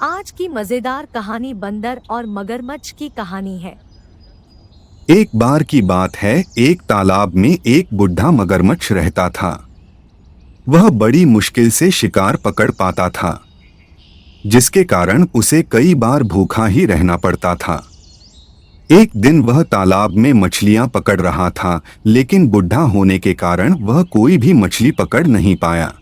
आज की मजेदार कहानी बंदर और मगरमच्छ की कहानी है। एक बार की बात है, एक तालाब में एक बुढ़ा मगरमच्छ रहता था। वह बड़ी मुश्किल से शिकार पकड़ पाता था, जिसके कारण उसे कई बार भूखा ही रहना पड़ता था। एक दिन वह तालाब में मछलियां पकड़ रहा था, लेकिन बुढ़ा होने के कारण वह कोई भी मछली पकड़ नहीं पाया।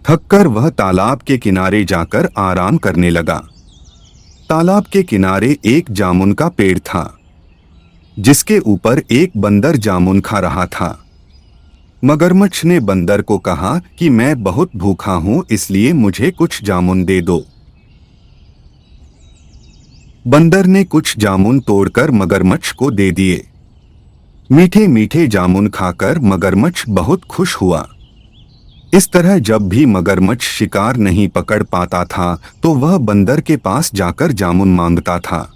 थककर वह तालाब के किनारे जाकर आराम करने लगा। तालाब के किनारे एक जामुन का पेड़ था, जिसके ऊपर एक बंदर जामुन खा रहा था। मगरमच्छ ने बंदर को कहा कि मैं बहुत भूखा हूं, इसलिए मुझे कुछ जामुन दे दो। बंदर ने कुछ जामुन तोड़कर मगरमच्छ को दे दिए। मीठे मीठे जामुन खाकर मगरमच्छ बहुत खुश हुआ। इस तरह जब भी मगरमच्छ शिकार नहीं पकड़ पाता था, तो वह बंदर के पास जाकर जामुन मांगता था।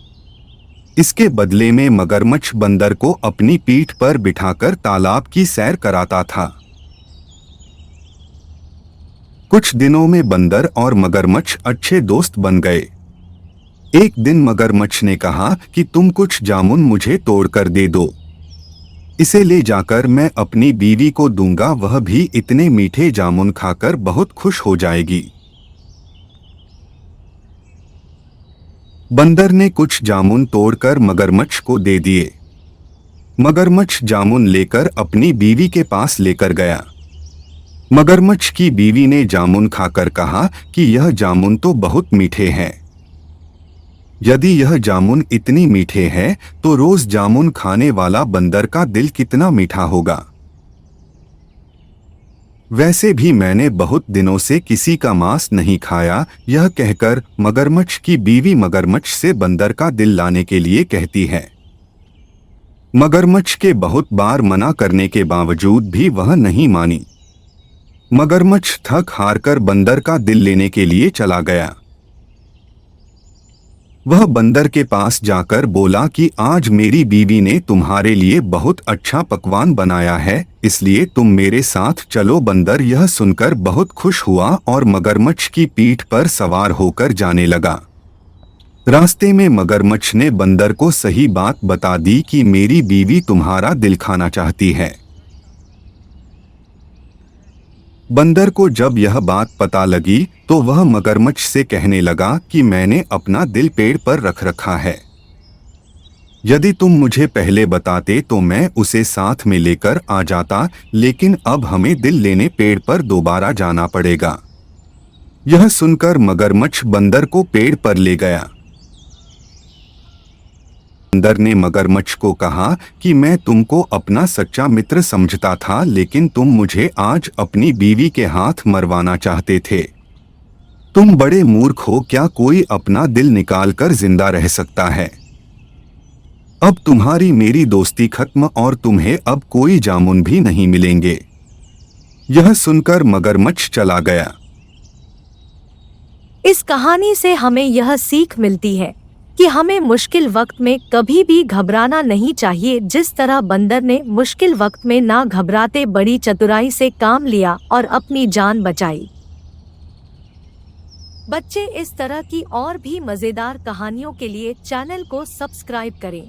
इसके बदले में मगरमच्छ बंदर को अपनी पीठ पर बिठाकर तालाब की सैर कराता था। कुछ दिनों में बंदर और मगरमच्छ अच्छे दोस्त बन गए। एक दिन मगरमच्छ ने कहा कि तुम कुछ जामुन मुझे तोड़कर दे दो, इसे ले जाकर मैं अपनी बीवी को दूंगा, वह भी इतने मीठे जामुन खाकर बहुत खुश हो जाएगी। बंदर ने कुछ जामुन तोड़कर मगरमच्छ को दे दिए। मगरमच्छ जामुन लेकर अपनी बीवी के पास लेकर गया। मगरमच्छ की बीवी ने जामुन खाकर कहा कि यह जामुन तो बहुत मीठे हैं। यदि यह जामुन इतनी मीठे हैं, तो रोज जामुन खाने वाला बंदर का दिल कितना मीठा होगा। वैसे भी मैंने बहुत दिनों से किसी का मांस नहीं खाया। यह कहकर मगरमच्छ की बीवी मगरमच्छ से बंदर का दिल लाने के लिए कहती है। मगरमच्छ के बहुत बार मना करने के बावजूद भी वह नहीं मानी। मगरमच्छ थक हारकर बंदर का दिल लेने के लिए चला गया। वह बंदर के पास जाकर बोला कि आज मेरी बीवी ने तुम्हारे लिए बहुत अच्छा पकवान बनाया है, इसलिए तुम मेरे साथ चलो। बंदर यह सुनकर बहुत खुश हुआ और मगरमच्छ की पीठ पर सवार होकर जाने लगा। रास्ते में मगरमच्छ ने बंदर को सही बात बता दी कि मेरी बीवी तुम्हारा दिल खाना चाहती है। बंदर को जब यह बात पता लगी, तो वह मगरमच्छ से कहने लगा कि मैंने अपना दिल पेड़ पर रख रखा है। यदि तुम मुझे पहले बताते तो मैं उसे साथ में लेकर आ जाता, लेकिन अब हमें दिल लेने पेड़ पर दोबारा जाना पड़ेगा। यह सुनकर मगरमच्छ बंदर को पेड़ पर ले गया। बंदर ने मगरमच्छ को कहा कि मैं तुमको अपना सच्चा मित्र समझता था, लेकिन तुम मुझे आज अपनी बीवी के हाथ मरवाना चाहते थे। तुम बड़े मूर्ख हो, क्या कोई अपना दिल निकालकर जिंदा रह सकता है? अब तुम्हारी मेरी दोस्ती खत्म और तुम्हें अब कोई जामुन भी नहीं मिलेंगे। यह सुनकर मगरमच्छ चला गया। इस कहानी से हमें यह सीख मिलती है कि हमें मुश्किल वक्त में कभी भी घबराना नहीं चाहिए। जिस तरह बंदर ने मुश्किल वक्त में ना घबराते बड़ी चतुराई से काम लिया और अपनी जान बचाई। बच्चे, इस तरह की और भी मजेदार कहानियों के लिए चैनल को सब्सक्राइब करें।